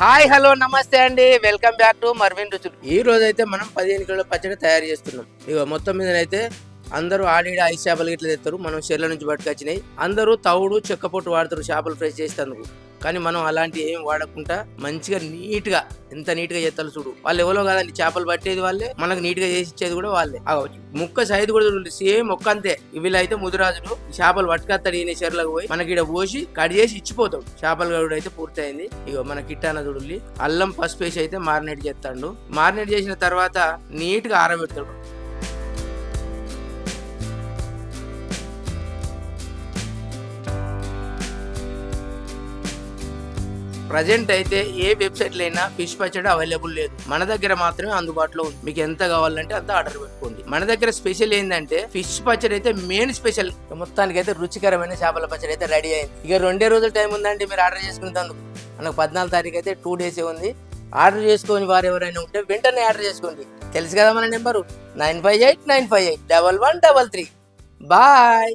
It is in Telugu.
హాయ్ హలో నమస్తే అండి, వెల్కమ్ బ్యాక్ టు మర్విన్ రుచులు. ఈ రోజు అయితే మనం 15 కిలోల పచ్చడి తయారు చేస్తున్నాం. ఇక మొత్తం మీద అయితే అందరూ ఆడిడ ఐదు చేపలు ఇట్లా తెస్తారు. మనం చెర్ల నుంచి పట్టుకొచ్చినాయి. అందరూ తవుడు చెక్క పొట్టు వాడతారు చేపలు ఫ్రై చేసేందుకు. కానీ మనం అలాంటి ఏం వాడకుండా మంచిగా నీట్ గా ఎంత నీట్ గా చేస్తారు చూడు. వాళ్ళు ఎవరో కాదండి, చేపలు పట్టేది వాళ్ళే, మనకు నీట్ గా చేసి ఇచ్చేది కూడా వాళ్ళే. ముక్క సైజు కూడా చూడండి, సేమ్ మొక్క అంతే. వీళ్ళైతే ముదిరాజులు చేపలు పట్టుకొస్తాడు, ఈయన చెర్లకు పోయి మనకి ఇక్కడ పోసి కట్ చేసి ఇచ్చిపోతాడు. చేపల గడుడు అయితే పూర్తయింది. ఇగో మన కిట్టాన చూడుల్లి అల్లం పసుపు వేసి అయితే మారినేట్ చేస్తాడు. మారినేట్ చేసిన తర్వాత నీట్ గా ఆరబెడతాడు. ప్రజెంట్ అయితే ఏ వెబ్సైట్ అయినా ఫిష్ పచ్చడి అవైలబుల్ లేదు, మన దగ్గర మాత్రమే అందుబాటులో ఉంది. మీకు ఎంత కావాలంటే అంత ఆర్డర్ పెట్టుకోండి. మన దగ్గర స్పెషల్ ఏంటంటే ఫిష్ పచ్చడి అయితే మెయిన్ స్పెషల్. మొత్తానికి అయితే రుచికరమైన చేపల పచ్చడి అయితే రెడీ అయింది. ఇక 2 రోజుల టైం ఉందంటే మీరు ఆర్డర్ చేసుకునేందుకు. మనకు 14 తారీఖు అయితే 2 days ఉంది. ఆర్డర్ చేసుకొని వారు ఎవరైనా ఉంటే వెంటనే ఆర్డర్ చేసుకోండి. తెలుసు కదా మన నెంబరు 9589581133. బాయ్.